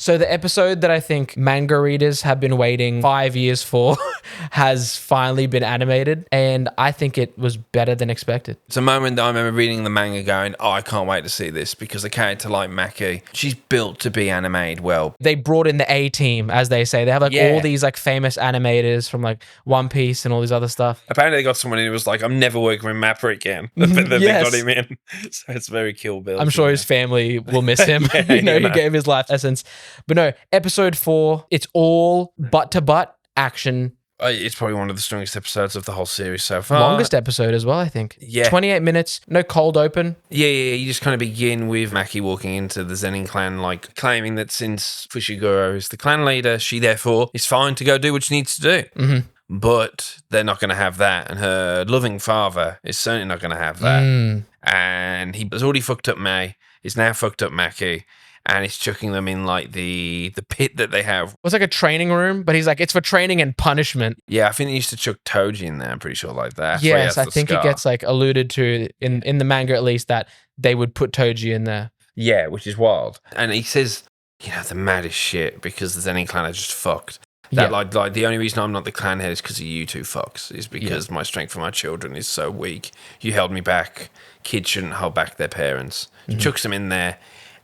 So the episode that I think manga readers have been waiting 5 years for has finally been animated, and I think it was better than expected. It's a moment that I remember reading the manga going, oh, I can't wait to see this, because a character like Maki, she's built to be animated well. They brought in the A-team, as they say. They have like all these like famous animators from like One Piece and all these other stuff. Apparently they got someone in who was like, I'm never working with Mappa again. But then they got him in. So it's very Kill Bill. I'm sure his family will miss him. He gave his life essence. But no, episode 4, it's all butt-to-butt action. It's probably one of the strongest episodes of the whole series so far. Longest episode as well, I think. Yeah. 28 minutes, no cold open. Yeah. You just kind of begin with Maki walking into the Zen'in clan, like claiming that since Fushiguro is the clan leader, she therefore is fine to go do what she needs to do. Mm-hmm. But they're not going to have that. And her loving father is certainly not going to have that. And he has already fucked up May. He's now fucked up Maki. And he's chucking them in like the pit that they have. It's like a training room, but he's like, it's for training and punishment. Yeah, I think they used to chuck Toji in there, I'm pretty sure, like that. Yes, I think it gets like alluded to in the manga at least that they would put Toji in there. Yeah, which is wild. And he says, the maddest shit because the Zen'in clan are just fucked. That like the only reason I'm not the clan head is because of you two fucks. Is because my strength for my children is so weak. You held me back. Kids shouldn't hold back their parents. Chucks them in there.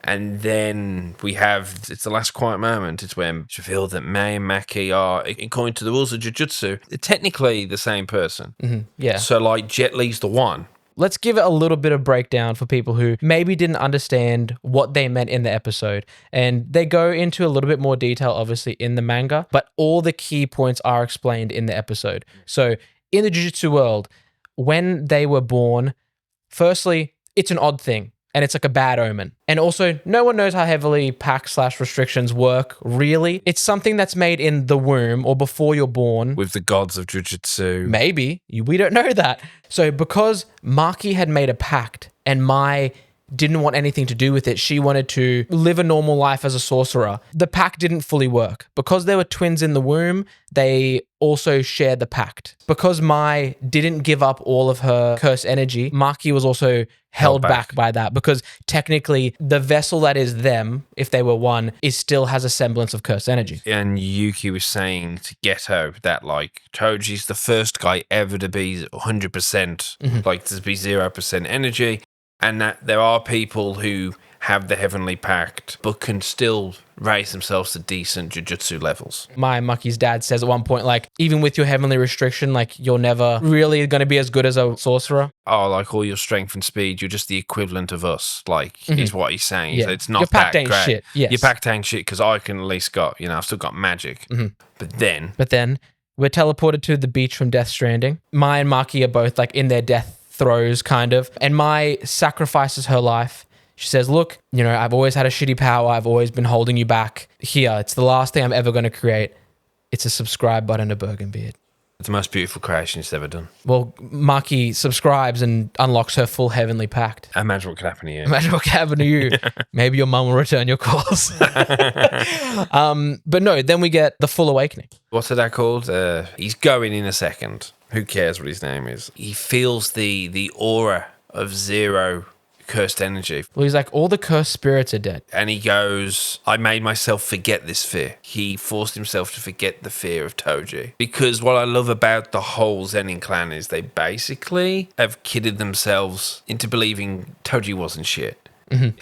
And then it's the last quiet moment. It's when it's revealed that Mei and Maki are, according to the rules of Jujutsu, they're technically the same person. Yeah. So like Jet Li's the one. Let's give it a little bit of breakdown for people who maybe didn't understand what they meant in the episode. And they go into a little bit more detail, obviously, in the manga, but all the key points are explained in the episode. So in the Jujutsu world, when they were born, firstly, it's an odd thing. And it's like a bad omen. And also, no one knows how heavily Pact/restrictions work, really. It's something that's made in the womb or before you're born. With the gods of Jujutsu. Maybe. We don't know that. So because Maki had made a pact and Mai didn't want anything to do with it, she wanted to live a normal life as a sorcerer. The pact didn't fully work. Because they were twins in the womb, they also shared the pact. Because Mai didn't give up all of her cursed energy, Maki was also held back by that, because technically the vessel that is them, if they were one, still has a semblance of cursed energy. And Yuki was saying to Geto that like Toji's the first guy ever to be 100%, like to be 0% energy, and that there are people who have the Heavenly Pact but can still raise themselves to decent Jujutsu levels. Maki's dad says at one point, like, even with your heavenly restriction, like, you're never really going to be as good as a sorcerer. Oh, like all your strength and speed, you're just the equivalent of us, like, is what he's saying. Yeah. It's not your pact that ain't great. Shit. Yes. Your pact ain't shit because I can at least got, I've still got magic. But then we're teleported to the beach from Death Stranding. Mai and Maki are both like in their death throes, kind of. And Mai sacrifices her life. She says, look, I've always had a shitty power. I've always been holding you back. Here, it's the last thing I'm ever going to create. It's a subscribe button to Bergenbeard. It's the most beautiful creation she's ever done. Well, Maki subscribes and unlocks her full heavenly pact. Imagine what could happen to you. Imagine what could happen to you. Maybe your mum will return your calls. But no, then we get the full awakening. What's that called? He's going in a second. Who cares what his name is? He feels the aura of zero cursed energy. Well, he's like, all the cursed spirits are dead. And he goes, I made myself forget this fear. He forced himself to forget the fear of Toji. Because what I love about the whole Zen'in clan is they basically have kidded themselves into believing Toji wasn't shit.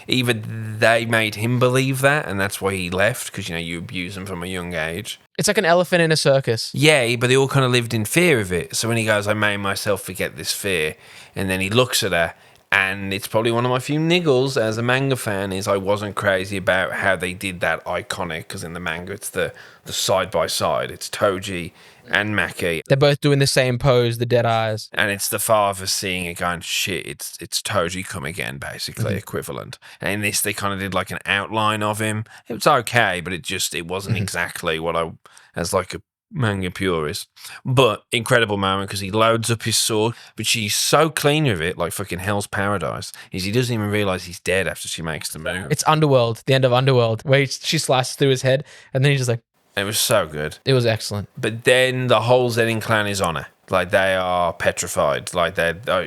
Either they made him believe that, and that's why he left, because, you abuse him from a young age. It's like an elephant in a circus. Yeah, but they all kind of lived in fear of it. So when he goes, I made myself forget this fear, and then he looks at her, and it's probably one of my few niggles as a manga fan is I wasn't crazy about how they did that iconic, because in the manga it's the side by side. It's Toji and Maki. They're both doing the same pose, the dead eyes. And it's the father seeing it going, shit, it's Toji come again, basically, equivalent. And in this, they kind of did like an outline of him. It was okay, but it wasn't exactly what I, as like a manga purist. But incredible moment because he loads up his sword, but she's so clean with it, like fucking Hell's Paradise, is he doesn't even realize he's dead after she makes the move. It's Underworld, the end of Underworld, where she slices through his head, and then he's just like... It was so good. It was excellent. But then the whole Zen'in clan is on her. Like, they are petrified. Like,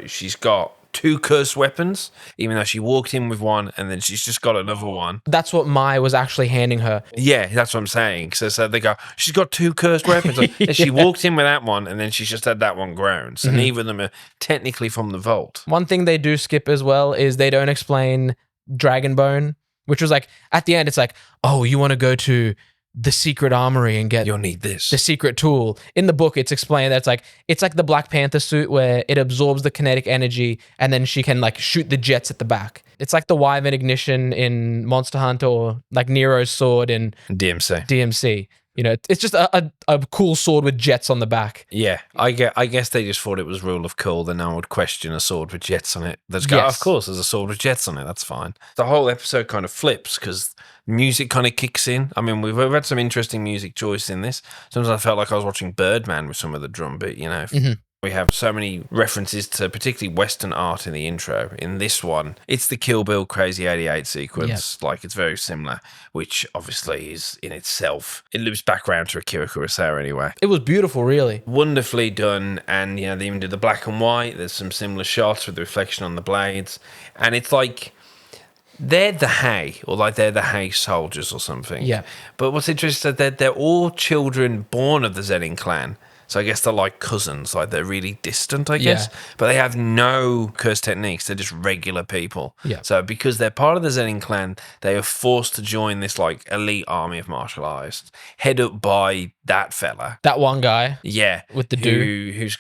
she's got 2 cursed weapons, even though she walked in with one and then she's just got another one. That's what Mai was actually handing her. Yeah, that's what I'm saying. So they go, she's got 2 cursed weapons. And she walked in with that one and then she's just had that one grown. So neither of them are technically from the vault. One thing they do skip as well is they don't explain Dragonbone, which was like, at the end, it's like, oh, you want to go to the secret armory and get You'll need this. the secret tool. In the book, it's explained that it's like the Black Panther suit where it absorbs the kinetic energy and then she can like shoot the jets at the back. It's like the Wyvern ignition in Monster Hunter or like Nero's sword in DMC. You know, it's just a cool sword with jets on the back. Yeah, I guess they just thought it was rule of cool that no one would question a sword with jets on it. They just go, Yes. of course, there's a sword with jets on it. That's fine. The whole episode kind of flips because music kind of kicks in. I mean, we've had some interesting music choice in this. Sometimes I felt like I was watching Birdman with some of the drum beat, you know. We have so many references to particularly Western art in the intro. In this one, it's the Kill Bill Crazy 88 sequence. Like, it's very similar, which obviously is in itself. It loops back around to Akira Kurosawa anyway. It was beautiful, really. Wonderfully done. And, you know, they even do the black and white. There's some similar shots with the reflection on the blades. And it's like, they're the Hay, or like they're the Hay soldiers or something. Yeah. But what's interesting is that they're all children born of the Zenin clan. So I guess they're like cousins, like they're really distant, I guess. Yeah. But they have no curse techniques. They're just regular people. Yeah. So because they're part of the Zenin clan, they are forced to join this like elite army of martial artists, head up by that fella. That one guy. Yeah. With the who's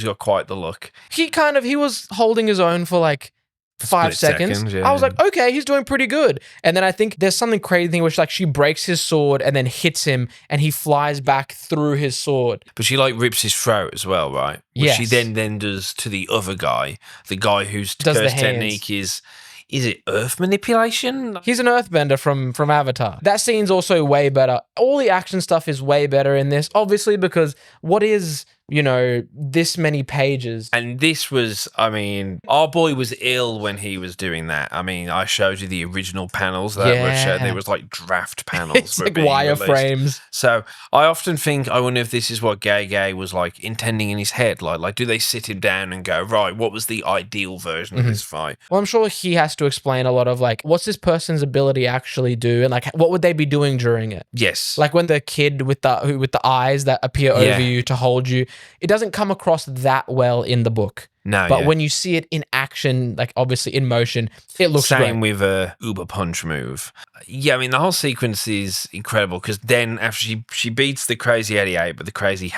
got quite the look. He was holding his own for like 5 seconds. Yeah. I was like, okay, he's doing pretty good. And then I think there's something crazy which like she breaks his sword and then hits him and he flies back through his sword. But she like rips his throat as well, right? Which Yes. she then does to the other guy, the guy whose Does the curse hands. technique is it earth manipulation? He's an earthbender from Avatar. That scene's also way better. All the action stuff is way better in this, obviously, because what is, you know, this many pages? And this was, I mean, our boy was ill when he was doing that. I mean, I showed you the original panels that were shown. There was like draft panels. It's like wireframes. So I often think, I wonder if this is what Gay was like intending in his head. Like, do they sit him down and go, right, what was the ideal version of this fight? Well, I'm sure he has to explain a lot of like, what's this person's ability actually do? And like, what would they be doing during it? Yes. Like when the kid with the eyes that appear over you to hold you, it doesn't come across that well in the book. No, but when you see it in action, like obviously in motion, it looks great. Same with a Uber Punch move. Yeah, I mean, the whole sequence is incredible because then after she beats the Crazy 88, but the Crazy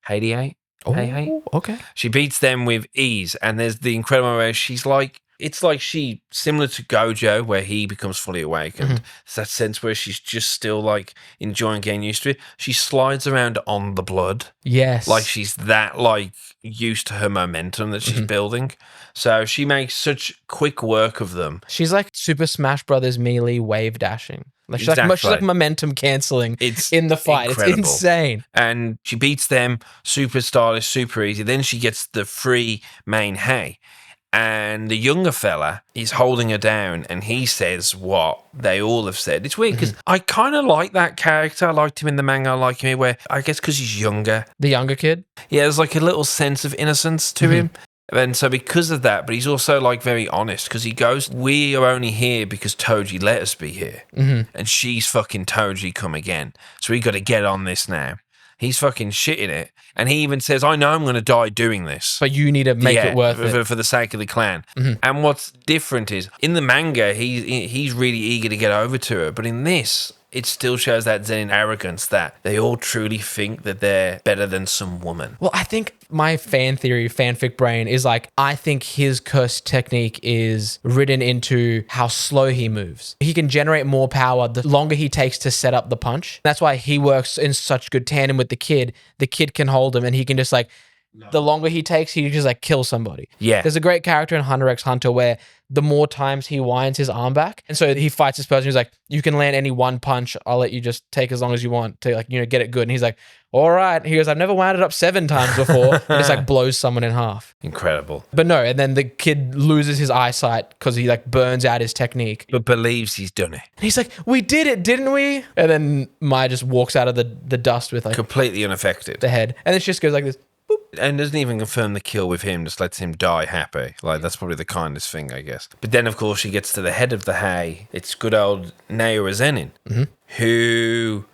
88? Oh, Hey. okay. She beats them with ease. And there's the incredible where she's like, it's like she, similar to Gojo, where he becomes fully awakened. It's that sense where she's just still like enjoying getting used to it. She slides around on the blood. Yes. Like she's that like used to her momentum that she's building. So she makes such quick work of them. She's like Super Smash Brothers Melee wave dashing. Like she's like momentum canceling in the fight. Incredible. It's insane. And she beats them super stylish, super easy. Then she gets the free main Hay. And the younger fella is holding her down and he says what they all have said. It's weird because I kind of like that character. I liked him in the manga. I like him here where I guess because he's younger. The younger kid? Yeah, there's like a little sense of innocence to him. And so because of that, but he's also like very honest because he goes, we are only here because Toji let us be here. And she's fucking Toji come again. So we got to get on this now. He's fucking shitting it. And he even says, I know I'm going to die doing this. But you need to make it worth it. For the sake of the clan. And what's different is, in the manga, he's really eager to get over to her. But in this, it still shows that zen arrogance that they all truly think that they're better than some woman. Well, I think my fanfic brain is like, I think his curse technique is written into how slow he moves. He can generate more power the longer he takes to set up the punch. That's why he works in such good tandem with the kid. The kid can hold him and he can just like, the longer he takes, he just like kill somebody. Yeah. There's a great character in Hunter x Hunter where the more times he winds his arm back, and so he fights this person. He's like, you can land any one punch. I'll let you just take as long as you want to like, you know, get it good. And he's like, all right. He goes, I've never wound it up 7 times before. And it's like blows someone in half. Incredible. But no, and then the kid loses his eyesight because he like burns out his technique. But believes he's done it. And he's like, we did it, didn't we? And then Maya just walks out of the dust with like completely unaffected. the head. And then she just goes like this. Boop. And doesn't even confirm the kill with him, just lets him die happy. Like, that's probably the kindest thing, I guess. But then, of course, she gets to the head of the hay. It's good old Naoya Zenin, who,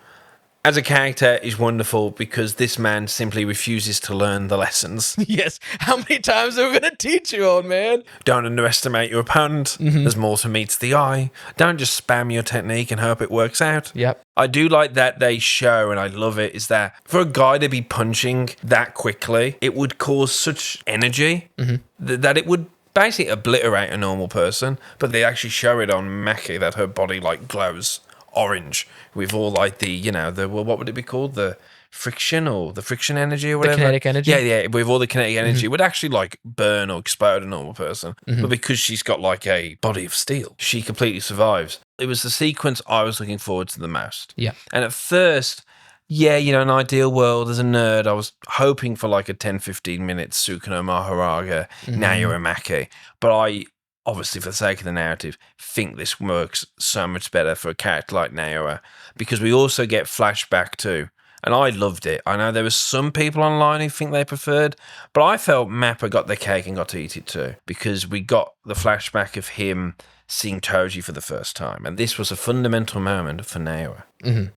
as a character, is wonderful because this man simply refuses to learn the lessons. Yes. How many times are we going to teach you, old man? Don't underestimate your opponent. There's more to meets the eye. Don't just spam your technique and hope it works out. Yep. I do like that they show, and I love it, is that for a guy to be punching that quickly, it would cause such energy that it would basically obliterate a normal person. But they actually show it on Maki that her body like glows orange with all like the, you know, the, well, what would it be called? The friction or the friction energy or whatever. The kinetic energy? Yeah, with all the kinetic energy, it would actually like burn or explode a normal person. But because she's got like a body of steel, she completely survives. It was the sequence I was looking forward to the most. Yeah. And at first, yeah, you know, an ideal world as a nerd, I was hoping for like a 10-15 minute Sukino Maharaga, Naoya Maki. But I, obviously for the sake of the narrative, think this works so much better for a character like Naoya because we also get flashback too. And I loved it. I know there were some people online who think they preferred, but I felt Mappa got the cake and got to eat it too because we got the flashback of him seeing Toji for the first time. And this was a fundamental moment for Naoya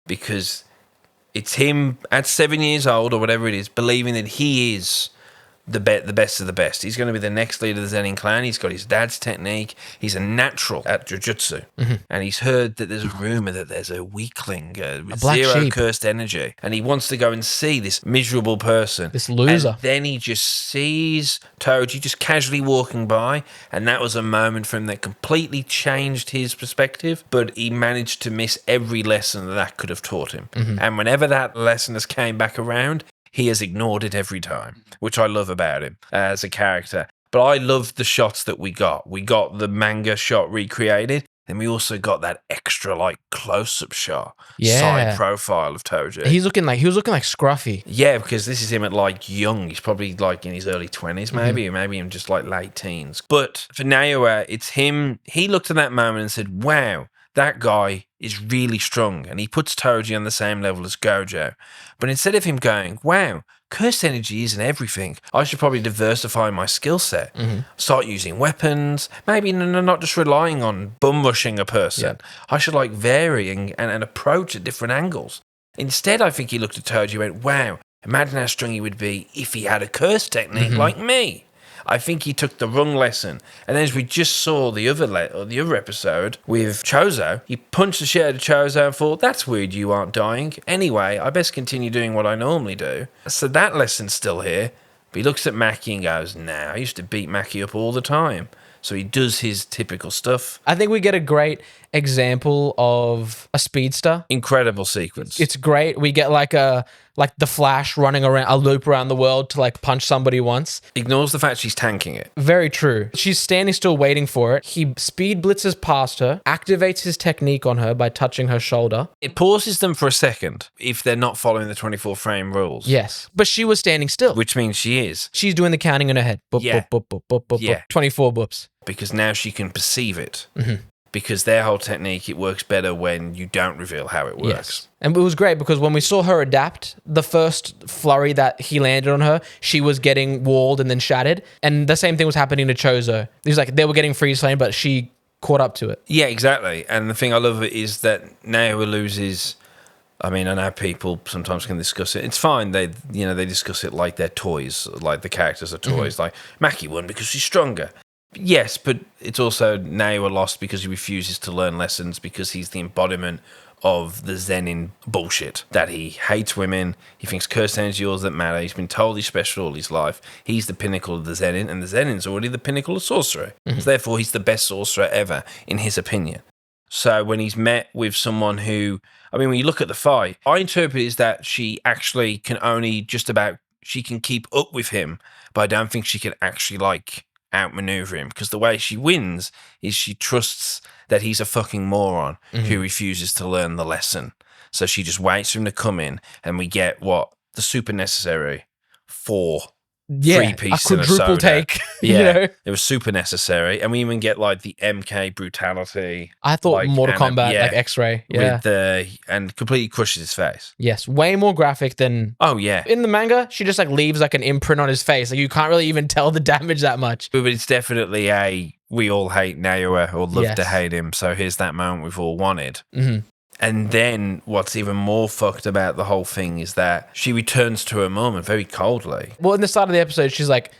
because it's him at 7 years old or whatever it is, believing that he is the best of the best. He's going to be the next leader of the Zenin clan. He's got his dad's technique. He's a natural at Jujutsu. And he's heard that there's a rumor that there's a weakling with zero cursed energy. And he wants to go and see this miserable person. This loser. And then he just sees Toji just casually walking by. And that was a moment for him that completely changed his perspective. But he managed to miss every lesson that could have taught him. And whenever that lesson has came back around, he has ignored it every time, which I love about him as a character. But I love the shots that we got. We got the manga shot recreated, then we also got that extra like close-up shot, side profile of Toji. He was looking like scruffy. Yeah, because this is him at like young. He's probably like in his early 20s, maybe, or maybe in just like late teens. But for Naoya, it's him. He looked at that moment and said, "Wow, that guy is really strong," and he puts Toji on the same level as Gojo. But instead of him going, "Wow, cursed energy isn't everything. I should probably diversify my skill set. Start using weapons. Maybe not just relying on bum rushing a person. I should like vary and approach at different angles." Instead, I think he looked at Toji and went, "Wow, imagine how strong he would be if he had a curse technique like me." I think he took the wrong lesson. And then as we just saw the other episode with Chozo, he punched the shit out of Chozo and thought, "That's weird, you aren't dying. Anyway, I best continue doing what I normally do." So that lesson's still here. But he looks at Maki and goes, "Nah, I used to beat Maki up all the time." So he does his typical stuff. I think we get a great example of a speedster. Incredible sequence. It's great. We get like the Flash running around a loop around the world to like punch somebody once. Ignores the fact she's tanking it. Very true. She's standing still waiting for it. He speed blitzes past her, activates his technique on her by touching her shoulder. It pauses them for a second if they're not following the 24 frame rules. Yes. But she was standing still. Which means she is. She's doing the counting in her head. Boop, Yeah. boop, boop, boop, boop, boop, Yeah. 24 boops. Because now she can perceive it. Because their whole technique, it works better when you don't reveal how it works. Yes. And it was great because when we saw her adapt, the first flurry that he landed on her, she was getting walled and then shattered. And the same thing was happening to Chozo. It was like they were getting freeze flame, but she caught up to it. Yeah, exactly. And the thing I love is that Naoya loses. I mean, I know people sometimes can discuss it. It's fine. They discuss it like they're toys, like the characters are toys. Like Maki won because she's stronger. Yes, but it's also Naoya lost because he refuses to learn lessons because he's the embodiment of the zen'in bullshit. That he hates women, he thinks cursed energy is all that matter, he's been told he's special all his life, he's the pinnacle of the zen'in, and the zen'in's already the pinnacle of sorcery. So therefore he's the best sorcerer ever, in his opinion. So when he's met with someone who, I mean, when you look at the fight, I interpret it as that she actually can only she can keep up with him, but I don't think she can actually like outmaneuver him, because the way she wins is she trusts that he's a fucking moron who refuses to learn the lesson. So she just waits for him to come in, and we get the super necessary 4 three piece a quadruple take. Yeah, you know? it was super necessary, and we even get like the MK brutality. I thought like, Mortal Kombat, like X-Ray, with and completely crushes his face. Yes, way more graphic than. Oh yeah, in the manga, she just like leaves like an imprint on his face. Like you can't really even tell the damage that much. But it's definitely we all hate Naoya or love to hate him. So here's that moment we've all wanted. Mm-hmm. And then what's even more fucked about the whole thing is that she returns to her mum and very coldly. Well, in the start of the episode, she's like,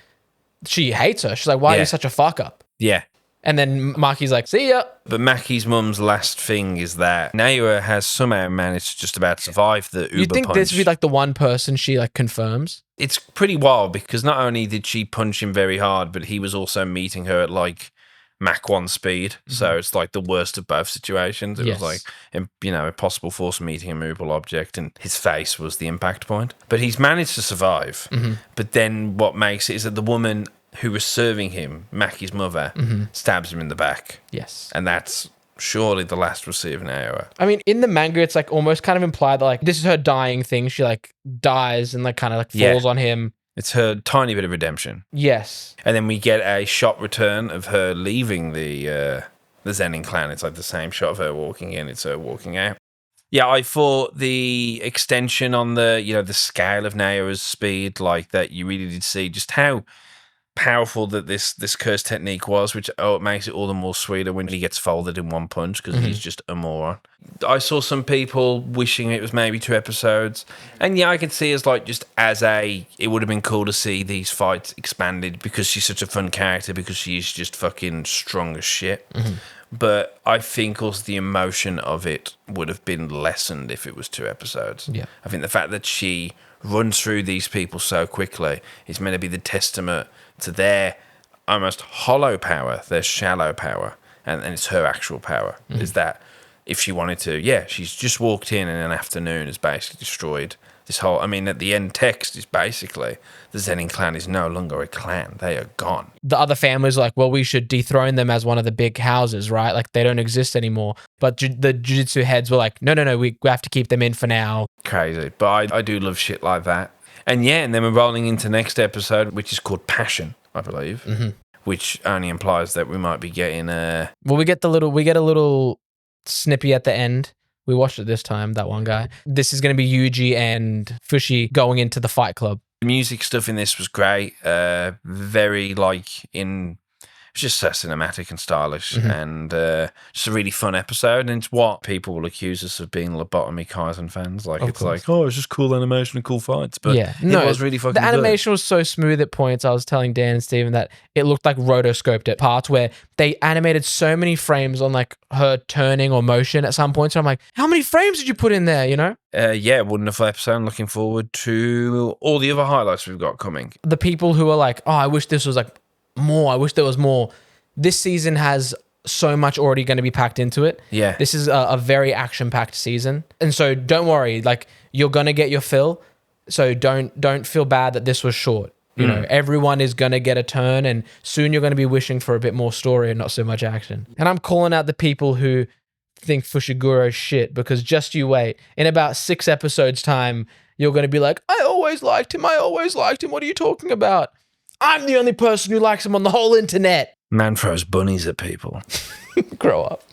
she hates her. She's like, why are you such a fuck up? Yeah. And then Maki's like, see ya. But Maki's mum's last thing is that Naoya has somehow managed to just about survive the Uber You think punch. this would be like the one person she like confirms? It's pretty wild because not only did she punch him very hard, but he was also meeting her at like Mach 1 speed. Mm-hmm. So it's like the worst of both situations. It was like, impossible force meeting a movable object, and his face was the impact point. But he's managed to survive. Mm-hmm. But then what makes it is that the woman who was serving him, Maki's mother, stabs him in the back. Yes. And that's surely the last we'll see of Naoya. I mean, in the manga, it's like almost kind of implied that like this is her dying thing. She like dies and like kind of like falls on him. It's her tiny bit of redemption. Yes. And then we get a shot return of her leaving the Zen'in clan. It's like the same shot of her walking in. It's her walking out. Yeah, I thought the extension on the scale of Naoya's speed, like that you really did see just how powerful that this curse technique was, which it makes it all the more sweeter when he gets folded in one punch because he's just a moron. I saw some people wishing it was maybe 2 episodes, and yeah, I can see as like just it would have been cool to see these fights expanded because she's such a fun character, because she's just fucking strong as shit. But I think also the emotion of it would have been lessened if it was 2 episodes. Yeah. I think the fact that she runs through these people so quickly is meant to be the testament to their almost hollow power, their shallow power, and it's her actual power. Is that if she wanted to, she's just walked in an afternoon, has basically destroyed this whole. I mean, at the end text is basically the Zen'in clan is no longer a clan; they are gone. The other families are like, well, we should dethrone them as one of the big houses, right? Like they don't exist anymore. But the Jujutsu heads were like, no, we have to keep them in for now. Crazy, but I do love shit like that. And and then we're rolling into next episode, which is called Passion, I believe, which only implies that we might be getting Well, we get a little snippy at the end. We watched it this time, that one guy. This is going to be Yuji and Fushi going into the fight club. The music stuff in this was great. Very it's just so cinematic and stylish, and just a really fun episode. And it's what people will accuse us of being lobotomy Kaisen fans. Like, it's like, oh, it's just cool animation and cool fights. But it was really fucking good. The animation was so smooth at points. I was telling Dan and Steven that it looked like rotoscoped at parts where they animated so many frames on like her turning or motion at some point. So I'm like, how many frames did you put in there, you know? Wonderful episode. I'm looking forward to all the other highlights we've got coming. The people who are like, oh, I wish this was like more. I wish there was more. This season has so much already going to be packed into it. Yeah. This is a very action-packed season. And so don't worry, like you're going to get your fill. So don't feel bad that this was short. You know, everyone is going to get a turn, and soon you're going to be wishing for a bit more story and not so much action. And I'm calling out the people who think Fushiguro's shit, because just you wait. In about 6 episodes time, you're going to be like, I always liked him. What are you talking about? I'm the only person who likes him on the whole internet. Man throws bunnies at people. Grow up.